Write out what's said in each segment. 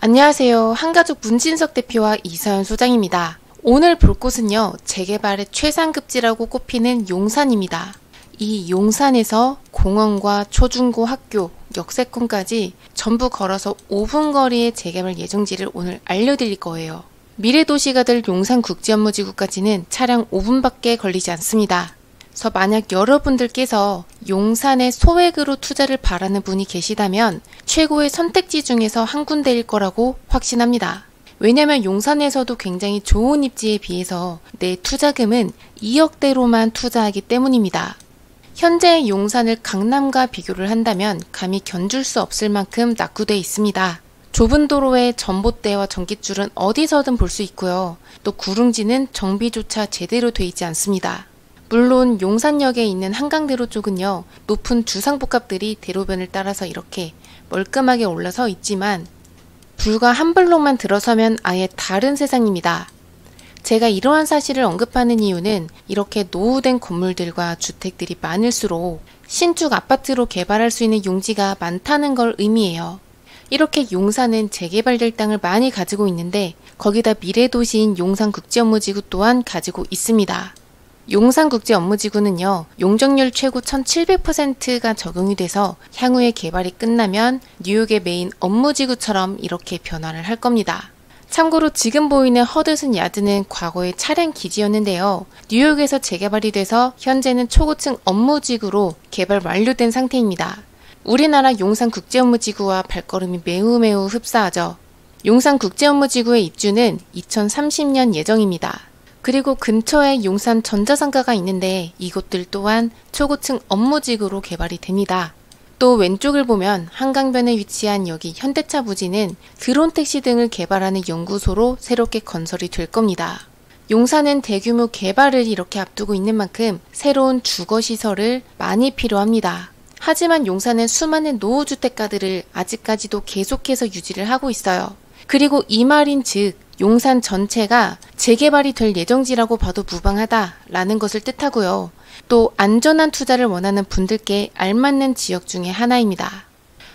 안녕하세요. 한가족 문진석 대표와 이서연 소장입니다. 오늘 볼 곳은요, 재개발의 최상급지라고 꼽히는 용산입니다. 이 용산에서 공원과 초중고 학교, 역세권까지 전부 걸어서 5분 거리의 재개발 예정지를 오늘 알려드릴 거예요. 미래도시가 될 용산국제업무지구까지는 차량 5분밖에 걸리지 않습니다. 그래서 만약 여러분들께서 용산에 소액으로 투자를 바라는 분이 계시다면 최고의 선택지 중에서 한 군데일 거라고 확신합니다. 왜냐면 용산에서도 굉장히 좋은 입지에 비해서 내 투자금은 2억대로만 투자하기 때문입니다. 현재 용산을 강남과 비교를 한다면 감히 견줄 수 없을 만큼 낙후되어 있습니다. 좁은 도로에 전봇대와 전깃줄은 어디서든 볼 수 있고요. 또 구릉지는 정비조차 제대로 되어 있지 않습니다. 물론 용산역에 있는 한강대로 쪽은요, 높은 주상복합들이 대로변을 따라서 이렇게 멀끔하게 올라서 있지만 불과 한 블록만 들어서면 아예 다른 세상입니다. 제가 이러한 사실을 언급하는 이유는 이렇게 노후된 건물들과 주택들이 많을수록 신축 아파트로 개발할 수 있는 용지가 많다는 걸 의미해요. 이렇게 용산은 재개발될 땅을 많이 가지고 있는데 거기다 미래도시인 용산국제업무지구 또한 가지고 있습니다. 용산국제업무지구는요, 용적률 최고 1700%가 적용이 돼서 향후에 개발이 끝나면 뉴욕의 메인 업무지구처럼 이렇게 변화를 할 겁니다. 참고로 지금 보이는 허드슨 야드는 과거의 차량 기지였는데요. 뉴욕에서 재개발이 돼서 현재는 초고층 업무지구로 개발 완료된 상태입니다. 우리나라 용산국제업무지구와 발걸음이 매우 흡사하죠. 용산국제업무지구의 입주는 2030년 예정입니다. 그리고 근처에 용산 전자상가가 있는데 이곳들 또한 초고층 업무지구로 개발이 됩니다. 또 왼쪽을 보면 한강변에 위치한 여기 현대차 부지는 드론택시 등을 개발하는 연구소로 새롭게 건설이 될 겁니다. 용산은 대규모 개발을 이렇게 앞두고 있는 만큼 새로운 주거시설을 많이 필요합니다. 하지만 용산은 수많은 노후주택가들을 아직까지도 계속해서 유지를 하고 있어요. 그리고 이 말인 즉 용산 전체가 재개발이 될 예정지라고 봐도 무방하다라는 것을 뜻하고요. 또 안전한 투자를 원하는 분들께 알맞는 지역 중에 하나입니다.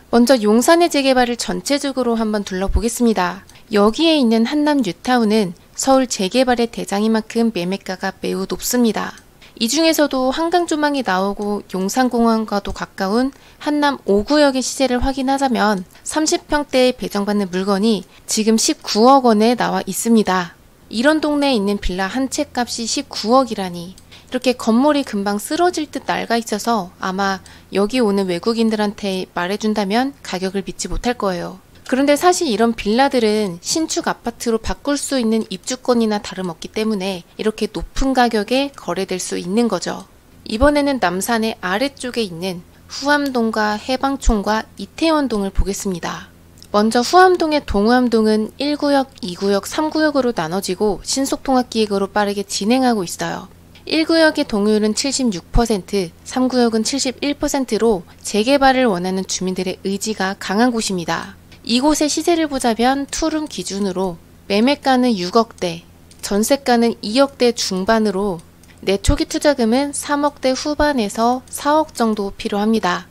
먼저 용산의 재개발을 전체적으로 한번 둘러보겠습니다. 여기에 있는 한남 뉴타운은 서울 재개발의 대장인 만큼 매매가가 매우 높습니다. 이 중에서도 한강 조망이 나오고 용산공원과도 가까운 한남 5구역의 시세를 확인하자면 30평대에 배정받는 물건이 지금 19억 원에 나와 있습니다. 이런 동네에 있는 빌라 한 채 값이 19억이라니 이렇게 건물이 금방 쓰러질 듯 낡아 있어서 아마 여기 오는 외국인들한테 말해준다면 가격을 믿지 못할 거예요. 그런데 사실 이런 빌라들은 신축 아파트로 바꿀 수 있는 입주권이나 다름없기 때문에 이렇게 높은 가격에 거래될 수 있는 거죠. 이번에는 남산의 아래쪽에 있는 후암동과 해방촌과 이태원동을 보겠습니다. 먼저 후암동의 동후암동은 1구역, 2구역, 3구역으로 나눠지고 신속통합기획으로 빠르게 진행하고 있어요. 1구역의 동의율은 76%, 3구역은 71%로 재개발을 원하는 주민들의 의지가 강한 곳입니다. 이곳의 시세를 보자면 투룸 기준으로 매매가는 6억대, 전세가는 2억대 중반으로 내 초기 투자금은 3억대 후반에서 4억 정도 필요합니다.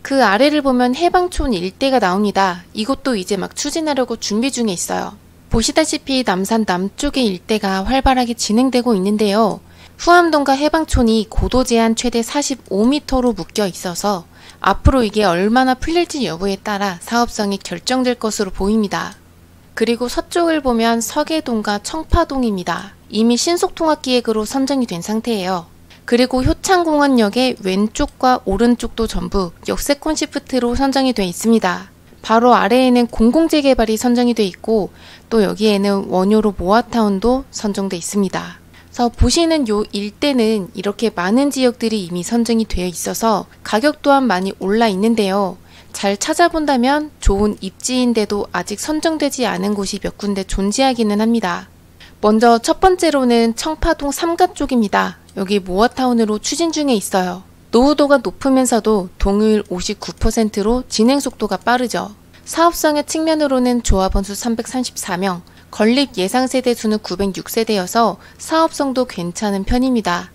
그 아래를 보면 해방촌 일대가 나옵니다. 이곳도 이제 막 추진하려고 준비 중에 있어요. 보시다시피 남산 남쪽의 일대가 활발하게 진행되고 있는데요. 후암동과 해방촌이 고도 제한 최대 45m로 묶여 있어서 앞으로 이게 얼마나 풀릴지 여부에 따라 사업성이 결정될 것으로 보입니다. 그리고 서쪽을 보면 서계동과 청파동입니다. 이미 신속통합기획으로 선정이 된 상태예요. 그리고 효창공원역의 왼쪽과 오른쪽도 전부 역세권 시프트로 선정이 되어 있습니다. 바로 아래에는 공공재개발이 선정이 되어 있고 또 여기에는 원효로 모아타운도 선정되어 있습니다. 그래서 보시는 요 일대는 이렇게 많은 지역들이 이미 선정이 되어 있어서 가격 또한 많이 올라 있는데요. 잘 찾아본다면 좋은 입지인데도 아직 선정되지 않은 곳이 몇 군데 존재하기는 합니다. 먼저 첫 번째로는 청파동 3가 쪽입니다. 여기 모아타운으로 추진 중에 있어요. 노후도가 높으면서도 동의율 59%로 진행 속도가 빠르죠. 사업성의 측면으로는 조합원 수 334명, 건립 예상 세대 수는 906세대여서 사업성도 괜찮은 편입니다.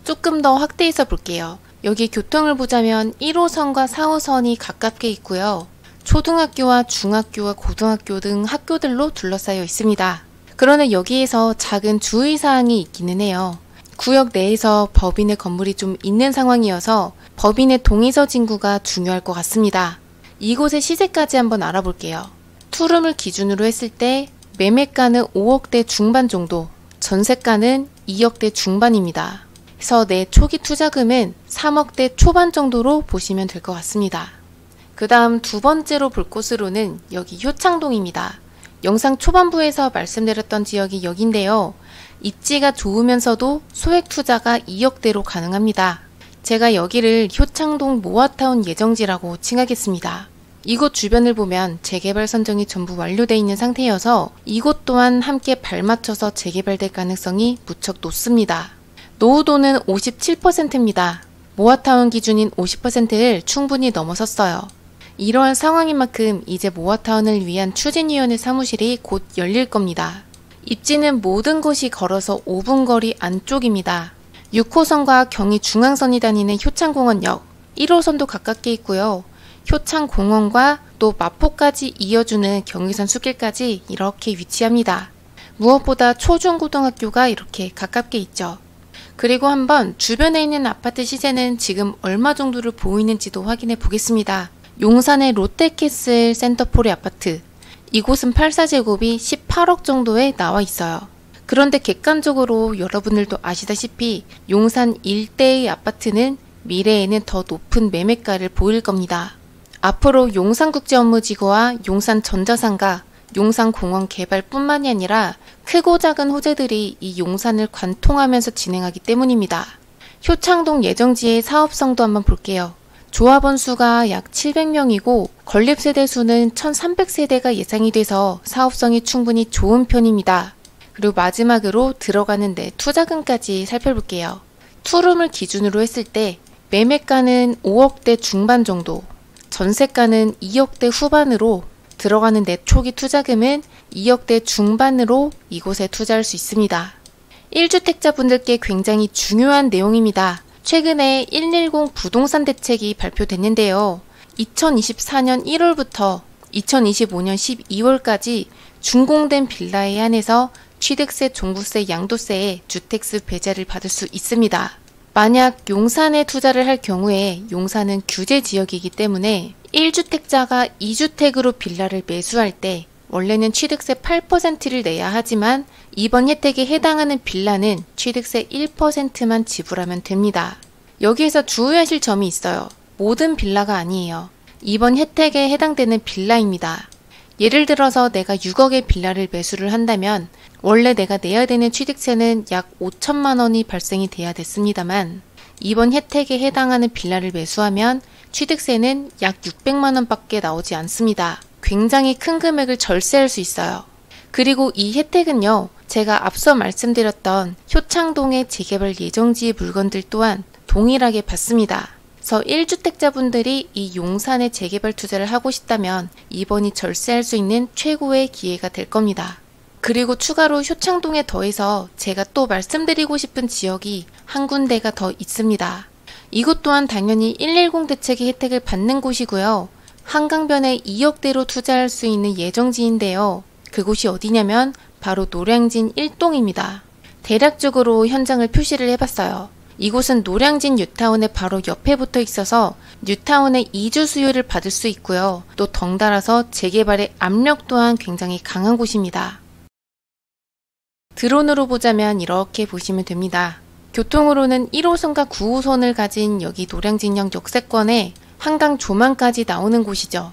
조금 더 확대해서 볼게요. 여기 교통을 보자면 1호선과 4호선이 가깝게 있고요. 초등학교와 중학교와 고등학교 등 학교들로 둘러싸여 있습니다. 그러나 여기에서 작은 주의사항이 있기는 해요. 구역 내에서 법인의 건물이 좀 있는 상황이어서 법인의 동의서 진구가 중요할 것 같습니다. 이곳의 시세까지 한번 알아볼게요. 투룸을 기준으로 했을 때 매매가는 5억대 중반 정도, 전세가는 2억대 중반입니다. 그래서 내 초기 투자금은 3억대 초반 정도로 보시면 될 것 같습니다. 그 다음 두 번째로 볼 곳으로는 여기 효창동입니다. 영상 초반부에서 말씀드렸던 지역이 여긴데요. 입지가 좋으면서도 소액 투자가 2억대로 가능합니다. 제가 여기를 효창동 모아타운 예정지라고 칭하겠습니다. 이곳 주변을 보면 재개발 선정이 전부 완료되어 있는 상태여서 이곳 또한 함께 발맞춰서 재개발될 가능성이 무척 높습니다. 노후도는 57%입니다. 모아타운 기준인 50%를 충분히 넘어섰어요. 이러한 상황인 만큼 이제 모아타운을 위한 추진위원회 사무실이 곧 열릴 겁니다. 입지는 모든 곳이 걸어서 5분 거리 안쪽입니다. 6호선과 경의중앙선이 다니는 효창공원역 1호선도 가깝게 있고요. 효창공원과 또 마포까지 이어주는 경의선 숲길까지 이렇게 위치합니다. 무엇보다 초중고등학교가 이렇게 가깝게 있죠. 그리고 한번 주변에 있는 아파트 시세는 지금 얼마 정도를 보이는지도 확인해 보겠습니다. 용산의 롯데캐슬 센터포리 아파트, 이곳은 84제곱이 18억 정도에 나와 있어요. 그런데 객관적으로 여러분들도 아시다시피 용산 일대의 아파트는 미래에는 더 높은 매매가를 보일 겁니다. 앞으로 용산국제업무지구와 용산전자상가, 용산공원 개발뿐만이 아니라 크고 작은 호재들이 이 용산을 관통하면서 진행하기 때문입니다. 효창동 예정지의 사업성도 한번 볼게요. 조합원 수가 약 700명이고 건립세대 수는 1300세대가 예상이 돼서 사업성이 충분히 좋은 편입니다. 그리고 마지막으로 들어가는 데 투자금까지 살펴볼게요. 투룸을 기준으로 했을 때 매매가는 5억대 중반 정도, 전세가는 2억대 후반으로 들어가는 내 초기 투자금은 2억대 중반으로 이곳에 투자할 수 있습니다. 1주택자분들께 굉장히 중요한 내용입니다. 최근에 110 부동산 대책이 발표됐는데요. 2024년 1월부터 2025년 12월까지 준공된 빌라에 한해서 취득세, 종부세, 양도세에 주택수 배제를 받을 수 있습니다. 만약 용산에 투자를 할 경우에 용산은 규제 지역이기 때문에 1주택자가 2주택으로 빌라를 매수할 때 원래는 취득세 8%를 내야 하지만 이번 혜택에 해당하는 빌라는 취득세 1%만 지불하면 됩니다. 여기에서 주의하실 점이 있어요. 모든 빌라가 아니에요. 이번 혜택에 해당되는 빌라입니다. 예를 들어서 내가 6억의 빌라를 매수를 한다면 원래 내가 내야 되는 취득세는 약 5천만 원이 발생이 돼야 됐습니다만 이번 혜택에 해당하는 빌라를 매수하면 취득세는 약 600만 원밖에 나오지 않습니다. 굉장히 큰 금액을 절세할 수 있어요. 그리고 이 혜택은요, 제가 앞서 말씀드렸던 효창동의 재개발 예정지의 물건들 또한 동일하게 받습니다. 그래서 1주택자분들이 이 용산에 재개발 투자를 하고 싶다면 이번이 절세할 수 있는 최고의 기회가 될 겁니다. 그리고 추가로 효창동에 더해서 제가 또 말씀드리고 싶은 지역이 한 군데가 더 있습니다. 이곳 또한 당연히 110 대책의 혜택을 받는 곳이고요. 한강변에 2억대로 투자할 수 있는 예정지인데요. 그곳이 어디냐면 바로 노량진 1동입니다. 대략적으로 현장을 표시를 해봤어요. 이곳은 노량진 뉴타운의 바로 옆에 붙어 있어서 뉴타운의 이주 수요를 받을 수 있고요. 또 덩달아서 재개발의 압력 또한 굉장히 강한 곳입니다. 드론으로 보자면 이렇게 보시면 됩니다. 교통으로는 1호선과 9호선을 가진 여기 노량진역 역세권에 한강 조망까지 나오는 곳이죠.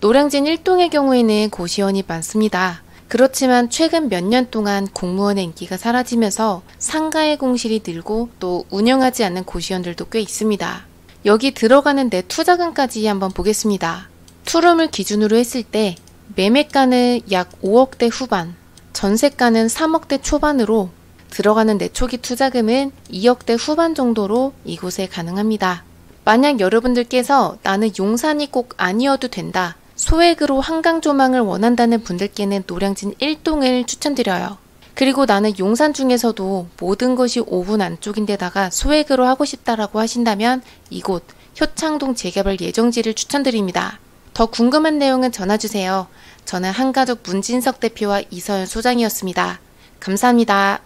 노량진 1동의 경우에는 고시원이 많습니다. 그렇지만 최근 몇 년 동안 공무원의 인기가 사라지면서 상가의 공실이 늘고 또 운영하지 않는 고시원들도 꽤 있습니다. 여기 들어가는 내 투자금까지 한번 보겠습니다. 투룸을 기준으로 했을 때 매매가는 약 5억대 후반, 전세가는 3억대 초반으로 들어가는 내 초기 투자금은 2억대 후반 정도로 이곳에 가능합니다. 만약 여러분들께서 나는 용산이 꼭 아니어도 된다, 소액으로 한강 조망을 원한다는 분들께는 노량진 1동을 추천드려요. 그리고 나는 용산 중에서도 모든 것이 5분 안쪽인데다가 소액으로 하고 싶다라고 하신다면 이곳 효창동 재개발 예정지를 추천드립니다. 더 궁금한 내용은 전화주세요. 저는 한가족 문진석 대표와 이서연 소장이었습니다. 감사합니다.